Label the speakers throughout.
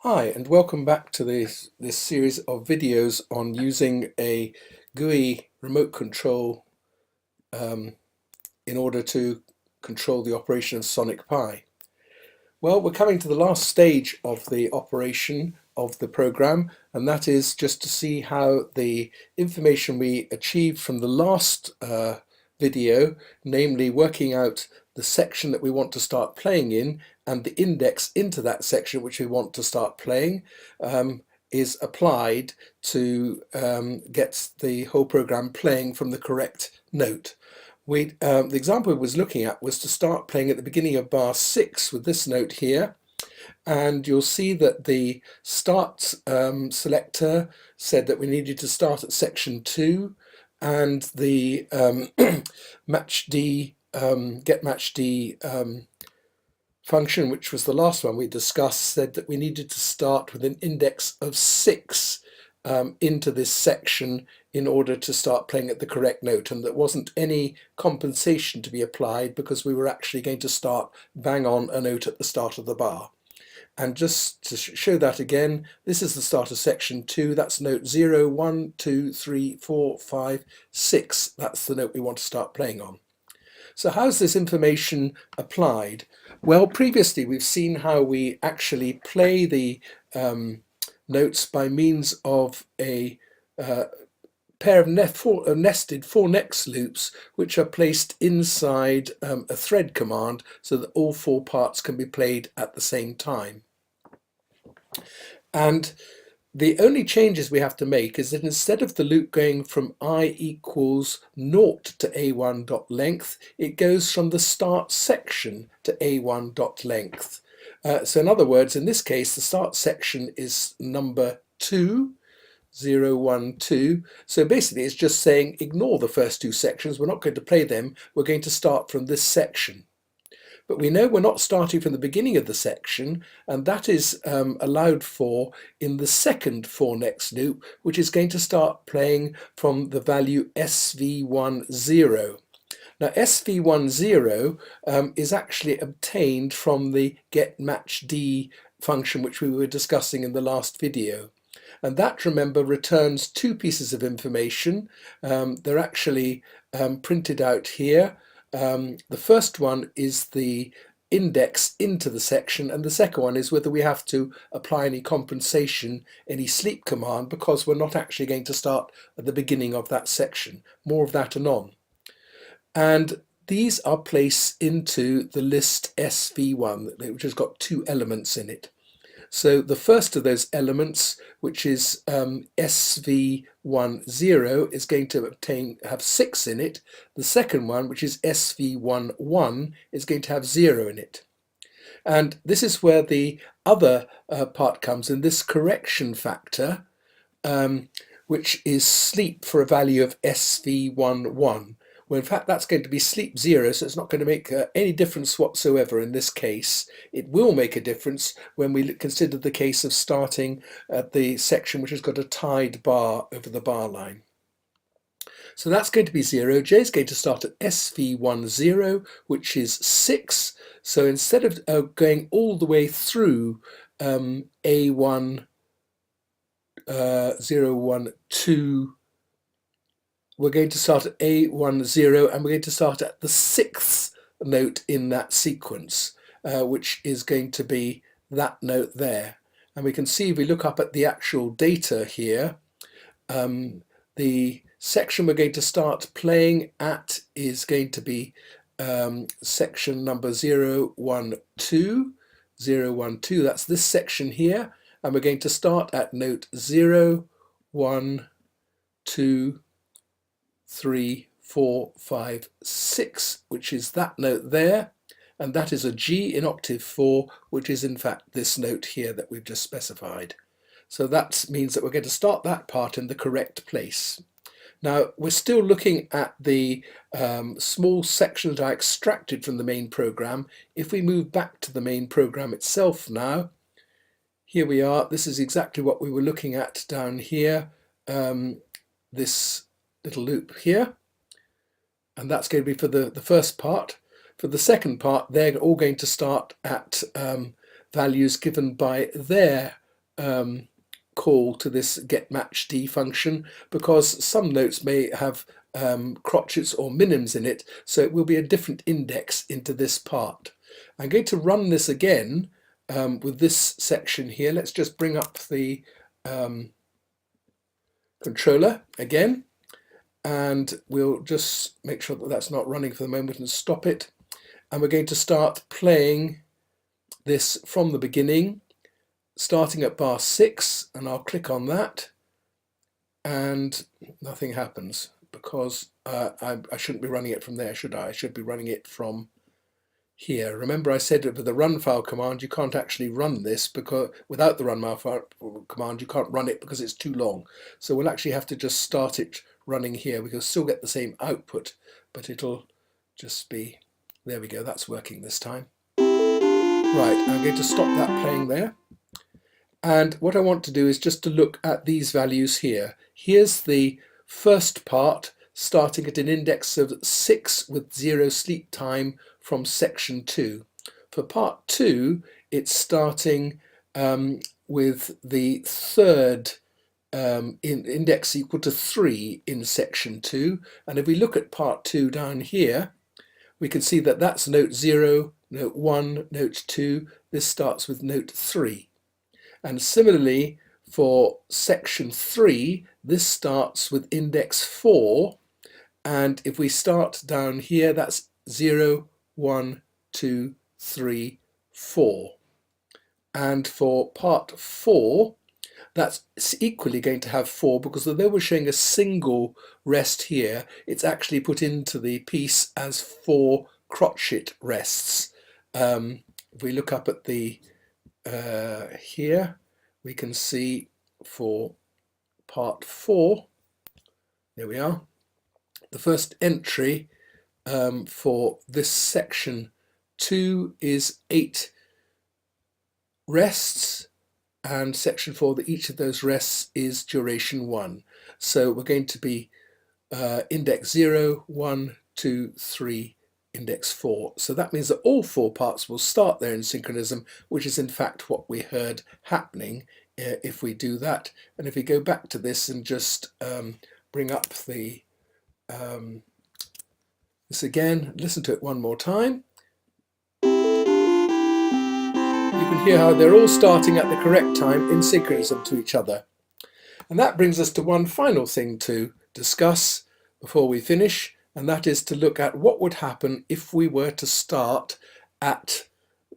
Speaker 1: Hi, and welcome back to this series of videos on using a GUI remote control in order to control the operation of Sonic Pi. Well, we're coming to the last stage of the operation of the program, and that is just to see how the information we achieved from the last video, namely working out the section that we want to start playing in and the index into that section which we want to start playing, is applied to get the whole program playing from the correct note. The example we was looking at was to start playing at the beginning of bar 6 with this note here, and you'll see that the start selector said that we needed to start at section 2, and the match D get match D function, which was the last one we discussed, said that we needed to start with an index of 6 into this section in order to start playing at the correct note, and there wasn't any compensation to be applied because we were actually going to start bang on a note at the start of the bar. And just to show that again, this is the start of section 2. That's note 0, 1, 2, 3, 4, 5, 6. That's the note we want to start playing on. So how's this information applied? Well, previously we've seen how we actually play the notes by means of a pair of nested 4 next loops which are placed inside a thread command so that all 4 parts can be played at the same time. And the only changes we have to make is that instead of the loop going from I equals 0 to A1 dot length, it goes from the start section to A1 dot length. So in other words, in this case, the start section is number 2, 0, 1, 2. So basically it's just saying ignore the first 2 sections. We're not going to play them. We're going to start from this section. But we know we're not starting from the beginning of the section, and that is allowed for in the second 4 next loop, which is going to start playing from the value SV10. Now SV10 is actually obtained from the getMatchD function which we were discussing in the last video. And that, remember, returns 2 pieces of information. They're actually printed out here. The first one is the index into the section, and the second one is whether we have to apply any compensation, any sleep command, because we're not actually going to start at the beginning of that section. More of that anon. And these are placed into the list SV1, which has got 2 elements in it. So the first of those elements, which is SV10, is going to have 6 in it. The second one, which is SV11, is going to have 0 in it. And this is where the other part comes in, this correction factor, which is sleep for a value of SV11. Well, in fact, that's going to be sleep 0, so it's not going to make any difference whatsoever in this case. It will make a difference when we consider the case of starting at the section which has got a tied bar over the bar line. So that's going to be 0. J is going to start at SV10, which is 6. So instead of going all the way through A1, 0, 1, 2, we're going to start at A10, and we're going to start at the 6th note in that sequence, which is going to be that note there. And we can see if we look up at the actual data here, the section we're going to start playing at is going to be section number 0, 1, 2, 0, 1, 2. That's this section here. And we're going to start at note 0, 1, 2, 3, 4, 5, 6, which is that note there, and that is a G in octave 4, which is in fact this note here that we've just specified. So that means that we're going to start that part in the correct place. Now we're still looking at the small section that I extracted from the main program. If we move back to the main program itself now, here we are. This is exactly what we were looking at down here, this little loop here, and that's going to be for the first part. For the second part, they're all going to start at values given by their call to this getMatchD function, because some notes may have crotchets or minims in it, so it will be a different index into this part. I'm going to run this again with this section here. Let's just bring up the controller again, and we'll just make sure that that's not running for the moment and stop it. And we're going to start playing this from the beginning, starting at bar 6, and I'll click on that, and nothing happens because I shouldn't be running it from there, should I? I should be running it from here. Remember, I said that with the run file command you can't actually run this, because without the run file command you can't run it because it's too long. So we'll actually have to just start it running here. We can still get the same output, but it'll just be, there we go, that's working this time. Right, I'm going to stop that playing there. And what I want to do is just to look at these values here. Here's the first part, starting at an index of 6 with 0 sleep time from section 2. For part 2, it's starting with the third index equal to 3 in section 2. And if we look at part 2 down here, we can see that that's note 0, note 1, note 2. This starts with note 3. And similarly, for section 3, this starts with index 4. And if we start down here, that's 0, 1, 2, 3, 4. And for part 4, that's equally going to have 4, because although we're showing a single rest here, it's actually put into the piece as 4 crotchet rests. If we look up at the here, we can see for part 4, there we are, the first entry for this section 2 is 8 rests, and section 4, that each of those rests is duration 1. So we're going to be index 0, 1, 2, 3, index 4. So that means that all 4 parts will start there in synchronism, which is in fact what we heard happening if we do that. And if we go back to this and just bring up the this again, listen to it one more time, you can hear how they're all starting at the correct time in synchronism to each other. And that brings us to one final thing to discuss before we finish, and that is to look at what would happen if we were to start at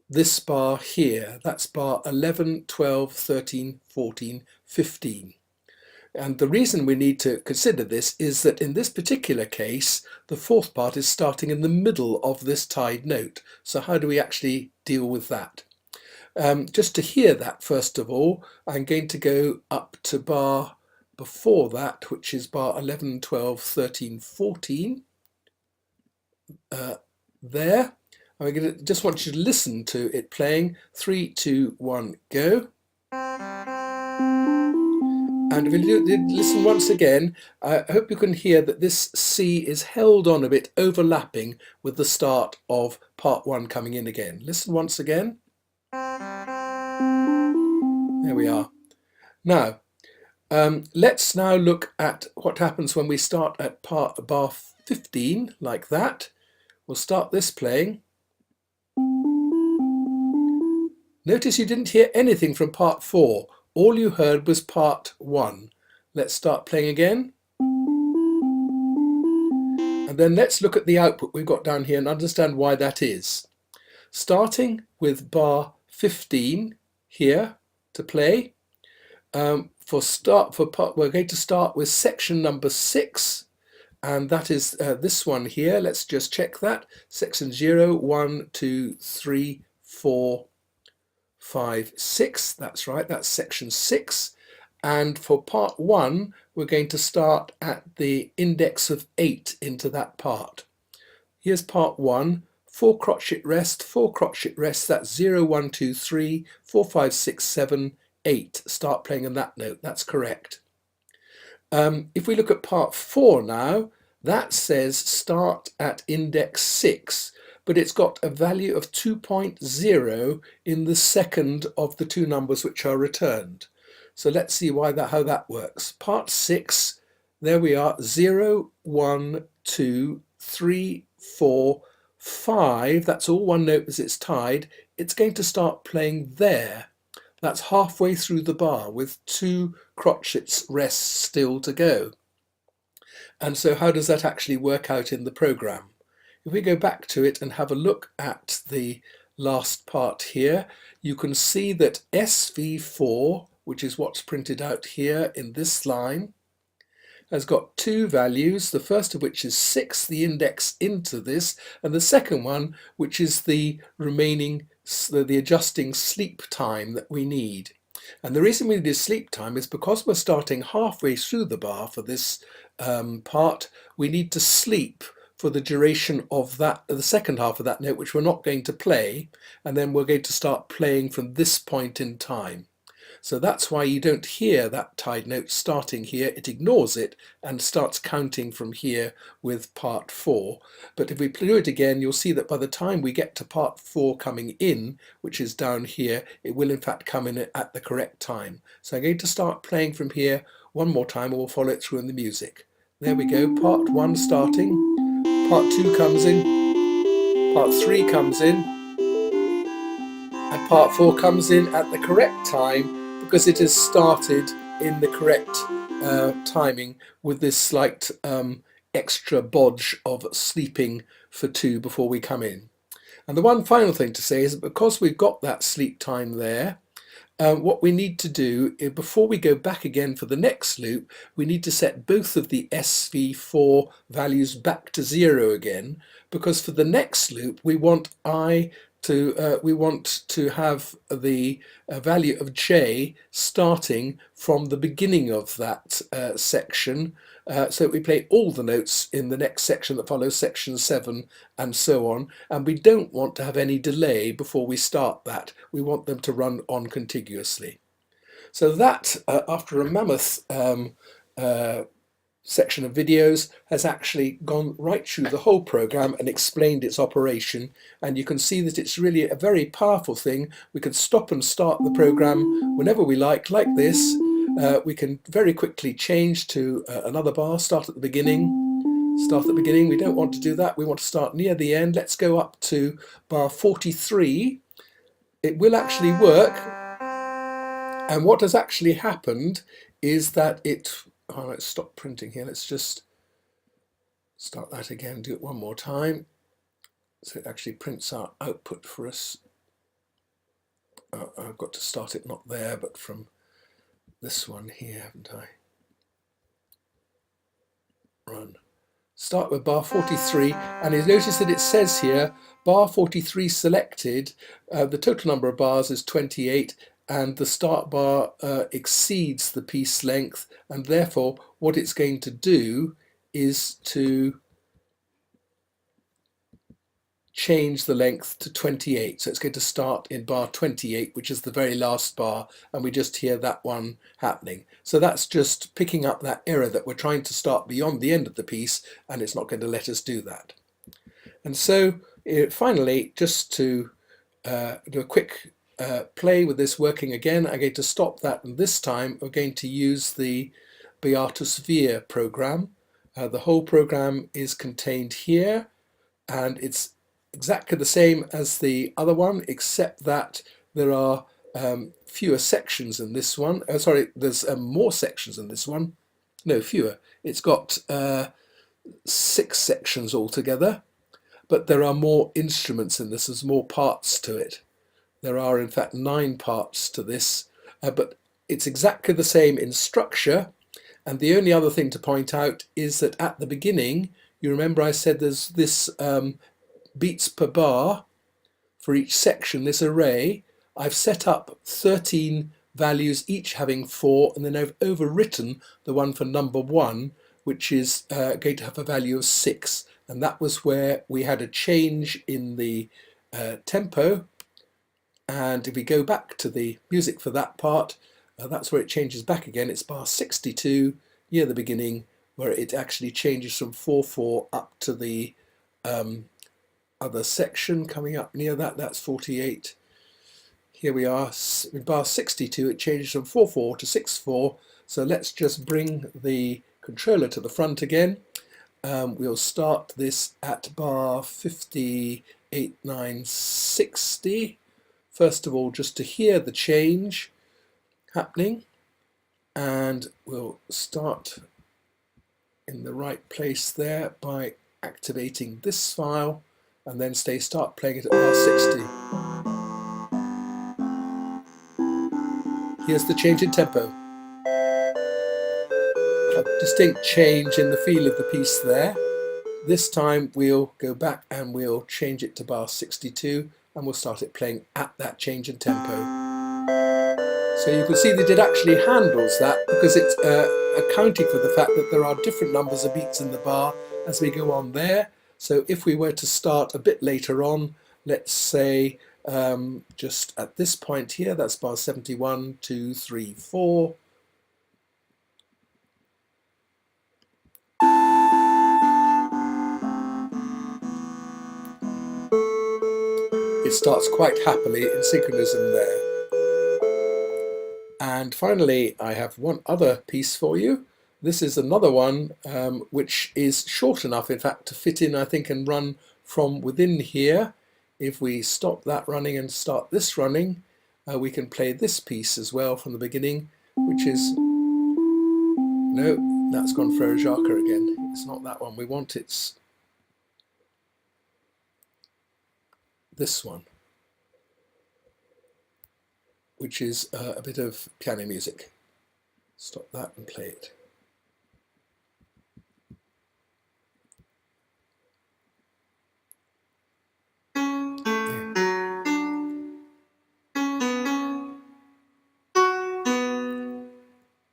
Speaker 1: this bar here. That's bar 11, 12, 13, 14, 15. And the reason we need to consider this is that in this particular case, the 4th part is starting in the middle of this tied note. So how do we actually deal with that? Just to hear that, first of all, I'm going to go up to bar before that, which is bar 11, 12, 13, 14. There. I'm going to just want you to listen to it playing. 3, 2, 1, go. And if you listen once again, I hope you can hear that this C is held on a bit, overlapping with the start of part 1 coming in again. Listen once again. There we are. Now, let's now look at what happens when we start at bar 15, like that. We'll start this playing. Notice you didn't hear anything from part 4. All you heard was part 1. Let's start playing again. And then let's look at the output we've got down here and understand why that is. Starting with bar 15 here to play. We're going to start with section number 6. And that is this one here. Let's just check that. Section 0, 1, 2, 3, 4, 5, 6. That's right, that's section 6. And for part 1, we're going to start at the index of 8 into that part. Here's part 1. 4 crotchet rest, 4 crotchet rest. That's 0, 1, 2, 3, 4, 5, 6, 7, 8. Start playing on that note. That's correct. If we look at part 4 now, that says start at index 6, but it's got a value of 2.0 in the second of the 2 numbers which are returned. So let's see how that works. Part 6, there we are, 0, 1, 2, 3, 4, 5. That's all one note as it's tied. It's going to start playing there. That's halfway through the bar with 2 crotchets rests still to go. And so how does that actually work out in the program? If we go back to it and have a look at the last part here, you can see that SV4, which is what's printed out here in this line, has got 2 values, the first of which is 6, the index into this, and the second one, which is the remaining, the adjusting sleep time that we need. And the reason we need sleep time is because we're starting halfway through the bar for this part, we need to sleep for the duration of that, the second half of that note, which we're not going to play, and then we're going to start playing from this point in time. So that's why you don't hear that tied note starting here. It ignores it and starts counting from here with part 4. But if we do it again, you'll see that by the time we get to part 4 coming in, which is down here, it will in fact come in at the correct time. So I'm going to start playing from here one more time, and we'll follow it through in the music. There we go, part 1 starting, part 2 comes in, part 3 comes in, and part 4 comes in at the correct time, because it has started in the correct timing with this slight extra bodge of sleeping for 2 before we come in. And the one final thing to say is that because we've got that sleep time there, what we need to do is, before we go back again for the next loop, we need to set both of the SV4 values back to 0 again, because for the next loop we want to have the value of j starting from the beginning of that section, so we play all the notes in the next section that follows, section 7 and so on, and we don't want to have any delay before we start that. We want them to run on contiguously. So that, after a mammoth section of videos, has actually gone right through the whole program and explained its operation, and you can see that it's really a very powerful thing. We can stop and start the program whenever we like this. We can very quickly change to another bar, start at the beginning. We don't want to do that, we want to start near the end. Let's go up to bar 43. It will actually work, and what has actually happened is that let's stop printing here. Let's just start that again, do it one more time. So it actually prints our output for us. I've got to start it not there, but from this one here, haven't I? Run. Start with bar 43, and you notice that it says here, bar 43 selected, the total number of bars is 28, and the start bar exceeds the piece length, and therefore what it's going to do is to change the length to 28. So it's going to start in bar 28, which is the very last bar, and we just hear that one happening. So that's just picking up that error that we're trying to start beyond the end of the piece, and it's not going to let us do that. And so finally, just to do a quick play with this working again, I'm going to stop that, and this time we're going to use the Beatus Vir program. The whole program is contained here, and it's exactly the same as the other one, except that there are fewer sections in this one. There's more sections in this one. No, fewer. It's got 6 sections altogether, but there are more instruments in this. There's more parts to it. There are in fact 9 parts to this, but it's exactly the same in structure. And the only other thing to point out is that at the beginning, you remember I said there's this beats per bar for each section, this array. I've set up 13 values, each having 4, and then I've overwritten the one for number 1, which is going to have a value of 6. And that was where we had a change in the tempo. And if we go back to the music for that part, that's where it changes back again. It's bar 62 near the beginning, where it actually changes from 4/4 up to the other section coming up near that. That's 48 Here we are in bar 62, it changes from 4/4 to 6/4. So let's just bring the controller to the front again. We'll start this at bar 58,960. First of all, just to hear the change happening, and we'll start in the right place there by activating this file, and then start playing it at bar 60. Here's the change in tempo. A distinct change in the feel of the piece there. This time we'll go back and we'll change it to bar 62, and we'll start it playing at that change in tempo. So you can see that it actually handles that, because it's accounting for the fact that there are different numbers of beats in the bar as we go on there. So if we were to start a bit later on, let's say just at this point here, that's bar 71, 2, 3, 4. It starts quite happily in synchronism there. And finally, I have one other piece for you. This is another one which is short enough, in fact, to fit in, I think, and run from within here. If we stop that running and start this running, we can play this piece as well from the beginning, which is, no, that's gone Frere Jacques again. It's not that one we want, it's this one, which is a bit of piano music. Stop that and play it.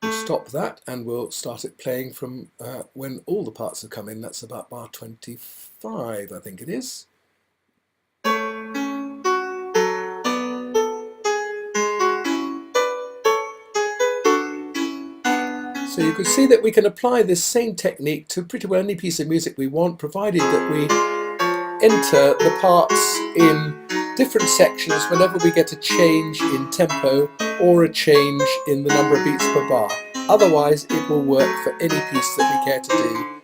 Speaker 1: We'll stop that and we'll start it playing from when all the parts have come in. That's about bar 25, I think it is. So you can see that we can apply this same technique to pretty well any piece of music we want, provided that we enter the parts in different sections whenever we get a change in tempo or a change in the number of beats per bar. Otherwise, it will work for any piece that we care to do.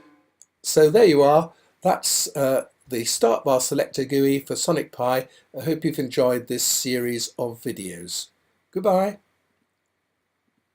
Speaker 1: So there you are. That's the Start Bar Selector GUI for Sonic Pi. I hope you've enjoyed this series of videos. Goodbye.